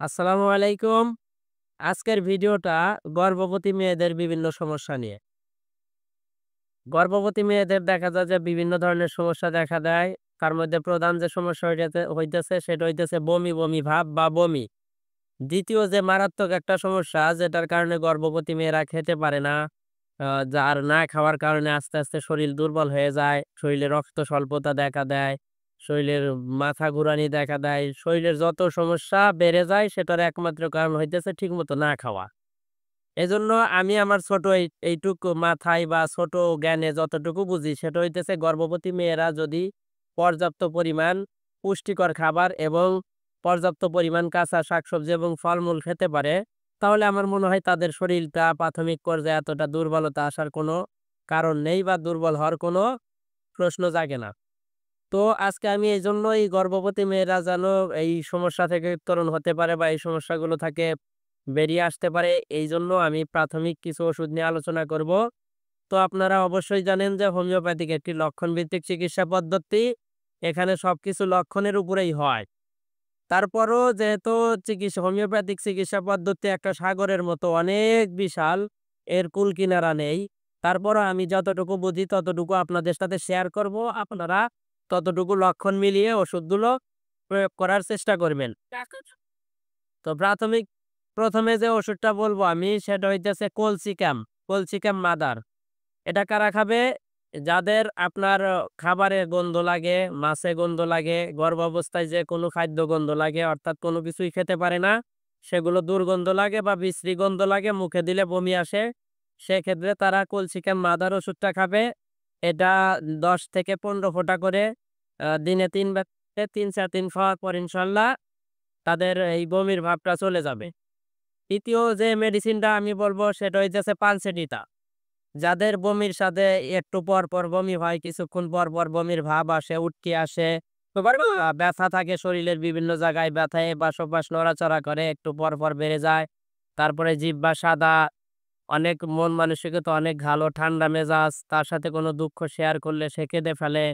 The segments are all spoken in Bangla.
আসসালামু আলাইকুম। আজকের ভিডিওটা গর্ভবতী মেয়েদের বিভিন্ন সমস্যা নিয়ে। গর্ভবতী মেয়েদের দেখা যায় যে বিভিন্ন ধরনের সমস্যা দেখা দেয়। তার মধ্যে প্রধান যে সমস্যা হইতেছে সেটা হইতেছে বমি, বমি ভাব বা বমি। দ্বিতীয় যে মারাত্মক একটা সমস্যা যেটার কারণে গর্ভবতী মেয়েরা খেতে পারে না। যার না খাওয়ার কারণে আস্তে, আস্তে শরীর দুর্বল হয়ে যায়। শরীরে রক্ত স্বল্পতা দেখা দেয়। শরীরের মাথা ঘুরানি দেখা দেয়। শরীরের যত সমস্যা বেড়ে যায় সেটার একমাত্র কারণ হইতেছে ঠিকমতো না খাওয়া। এজন্য আমি আমার ছোট এইটুকু মাথায় বা ছোট জ্ঞানে যতটুকু বুঝি সেটা হইতেছে গর্ভবতী মেয়েরা যদি পর্যাপ্ত পরিমাণ পুষ্টিকর খাবার এবং পর্যাপ্ত পরিমাণ কাঁচা শাকসবজি এবং ফলমূল খেতে পারে, তাহলে আমার মনে হয় তাদের শরীরটা প্রাথমিক পর্যায়ে এতটা দুর্বলতা আসার কোনো কারণ নেই বা দুর্বল হওয়ার কোনো প্রশ্ন জাগে না। তো আজকে আমি এইজন্যই গর্ভবতী মেয়েরা যেন এই সমস্যা থেকে উত্তরণ হতে পারে বা এই সমস্যাগুলো থেকে বেরিয়ে আসতে পারে, এইজন্য আমি প্রাথমিক কিছু ওষুধ নিয়ে আলোচনা করব। তো আপনারা অবশ্যই জানেন যে হোমিওপ্যাথিক একটি লক্ষণভিত্তিক চিকিৎসা পদ্ধতি। এখানে সবকিছু লক্ষণের উপরেই হয়। তারপরও যেহেতু হোমিওপ্যাথিক চিকিৎসা পদ্ধতি একটা সাগরের মতো অনেক বিশাল, এর কূল কিনারা নেই। তারপরও আমি যতটুকু বুঝি ততটুকু আপনাদের সাথে শেয়ার করব। আপনারা ততটুকু লক্ষণ মিলিয়ে ওষুধগুলো প্রয়োগ করার চেষ্টা করবেন। তো প্রথমে যে ওষুধটা বলবো আমি সেটা হইতেছে কলসিকাম মাদার। এটা কারা খাবে? যাদের আপনার খাবারে গন্ধ লাগে, মাছে গন্ধ লাগে, গর্ভাবস্থায় যে কোনো খাদ্য গন্ধ লাগে অর্থাৎ কোনো কিছুই খেতে পারে না, সেগুলো দুর্গন্ধ লাগে বা বিশ্রী গন্ধ লাগে, মুখে দিলে বমি আসে, সেক্ষেত্রে তারা কলসিকাম মাদার ওষুধটা খাবে। এটা ১০ থেকে ১৫ ফোঁটা করে দিনে ৩ বেলাতে ৩-৪ দিন খাওয়ার পর ইনশাআল্লাহ তাদের এই বমির ভাবটা চলে যাবে। ৩য় যে মেডিসিনটা আমি বলবো সেটা হইতেছে পানসেটিতা। যাদের বমির সাথে একটু পর, পর বমি হয়, কিছুক্ষণ পর, পর বমির ভাব আসে, উটকি আসে, ব্যথা থাকে শরীরের বিভিন্ন জায়গায়, ব্যথায় এপাশ-ওপাশ নড়াচড়া করে, একটু পর, পর বেড়ে যায়। তারপরে জিহ্বা সাদা, অনেক মন মানসিকতা অনেক ভালো, ঠান্ডা মেজাজ, তার সাথে কোনো দুঃখ শেয়ার করলে সে কেঁদে ফেলে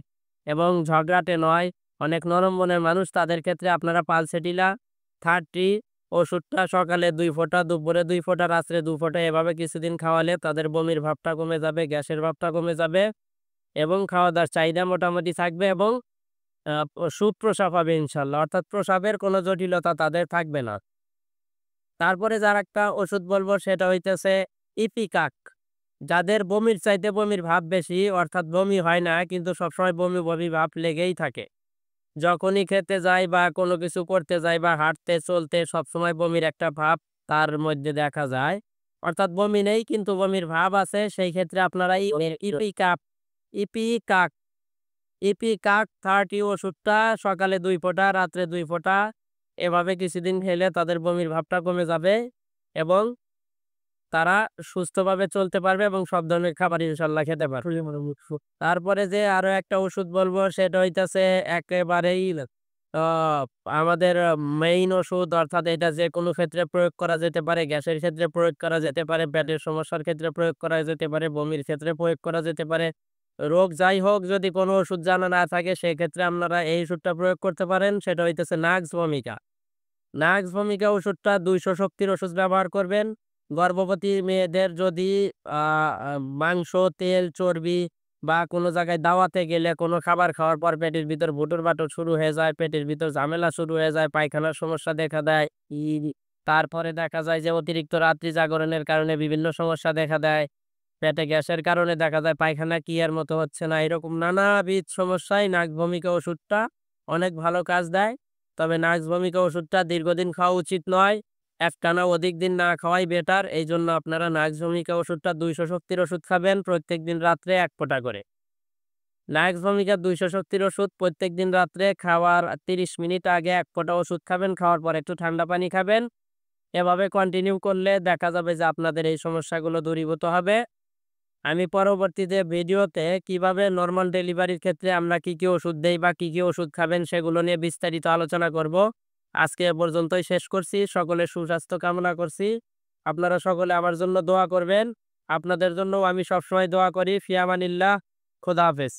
এবং ঝগড়াটে নয়, অনেক নরম মনের মানুষ, তাদের ক্ষেত্রে আপনারা পালসেটিলা 30 ওষুধটা সকালে ২ ফোঁটা, দুপুরে ২ ফোঁটা, রাত্রে ২ ফোঁটা এভাবে কিছুদিন খাওয়ালে তাদের বমির ভাবটা কমে যাবে, গ্যাসের ভাবটা কমে যাবে এবং খাওয়া-দাওয়ার চাহিদা মোটামুটি থাকবে এবং সুপ্রস্রাব হবে ইনশাআল্লাহ। অর্থাৎ প্রস্রাবের কোনো জটিলতা তাদের থাকবে না। তারপরে যার একটা ওষুধ বলবো সেটা হইতেছে ইপিকাক। যাদের বমির চাইতে বমির ভাব বেশি, অর্থাৎ বমি হয় না কিন্তু সবসময় বমি, বমি ভাব লেগেই থাকে। যখনই খেতে যাই বা কোনো কিছু করতে যাই বা হাঁটতে চলতে সবসময় বমির একটা ভাব তার মধ্যে দেখা যায়। অর্থাৎ বমি নেই কিন্তু বমির ভাব আছে। সেই ক্ষেত্রে আপনারা ইপিকাক ইপিকাক 30 ওষুধটা সকালে ২ ফোঁটা, রাত্রে ২ ফোঁটা এভাবে কিছুদিন খেলে তাদের বমির ভাবটা কমে যাবে এবং তারা সুস্থভাবে চলতে পারবে এবং সব ধরনের খাবার ইনশাআল্লাহ খেতে পারবে। তারপরে যে আরো একটা ওষুধ বলবো সেটা হইতাছে একেবারেই আ আমাদের মেইন ওষুধ, অর্থাৎ এটা যেকোনো ক্ষেত্রে প্রয়োগ করা যেতে পারে। গ্যাসের ক্ষেত্রে প্রয়োগ করা যেতে পারে, পেটের সমস্যার ক্ষেত্রে প্রয়োগ করা যেতে পারে, বমির ক্ষেত্রে প্রয়োগ করা যেতে পারে। রোগ যাই হোক, যদি কোনো ওষুধ জানা না থাকে সেক্ষেত্রে আপনারা এই ওষুধটা প্রয়োগ করতে পারেন। সেটা হইতেছে নাক্স ভমিকা। নাক্স ভমিকা ওষুধটা ২০০ শক্তির ওষুধ ব্যবহার করবেন। গর্ভবতী মেয়েদের যদি আ আ মাংস, তেল, চর্বি বা কোনো জায়গায় দাওয়াতে গেলে কোনো খাবার খাওয়ার পর পেটের ভিতর ভুটুর-ভাটুর শুরু হয়ে যায়, পেটের ভিতর ঝামেলা শুরু হয়ে যায়, পায়খানার সমস্যা দেখা দেয়। ই তারপরে দেখা যায় যে অতিরিক্ত রাত্রি জাগরণের কারণে বিভিন্ন সমস্যা দেখা দেয়। পেটে গ্যাসের কারণে দেখা যায় পায়খানা ক্লিয়ার মতো হচ্ছে না। এরকম নানাবিধ সমস্যায় নাক ভূমিকা ওষুধটা অনেক ভালো কাজ দেয়। তবে নাক ভূমিকা ওষুধটা দীর্ঘদিন খাওয়া উচিত নয়। একটানা অধিক দিন না খাওয়াই বেটার। এইজন্য আপনারা নাক ভূমিকা ওষুধটা ২০০ শক্তির ওষুধ খাবেন প্রত্যেকদিন রাত্রে ১ ফোঁটা করে। নাক্স ভমিকা ২০০ শক্তির ওষুধ প্রত্যেকদিন রাত্রে খাওয়ার ৩০ মিনিট আগে ১ ফোঁটা ওষুধ খাবেন, খাওয়ার পর একটু ঠান্ডা পানি খাবেন। এভাবে কন্টিনিউ করলে দেখা যাবে যে আপনাদের এই সমস্যাগুলো দূরীভূত হবে। আমি পরবর্তীতে ভিডিওতে কিভাবে নরমাল ডেলিভারির ক্ষেত্রে আমরা কি, কি ওষুধ দেই বা কি, কি ওষুধ খাবেন সেগুলো নিয়ে বিস্তারিত আলোচনা করব। আজকে এ পর্যন্তই শেষ করছি। সকলের সুস্বাস্থ্য কামনা করছি। আপনারা সকলে আমার জন্য দোয়া করবেন। আপনাদের জন্যও আমি সবসময় দোয়া করি। ফি আমানিল্লাহ। খোদা হাফেজ।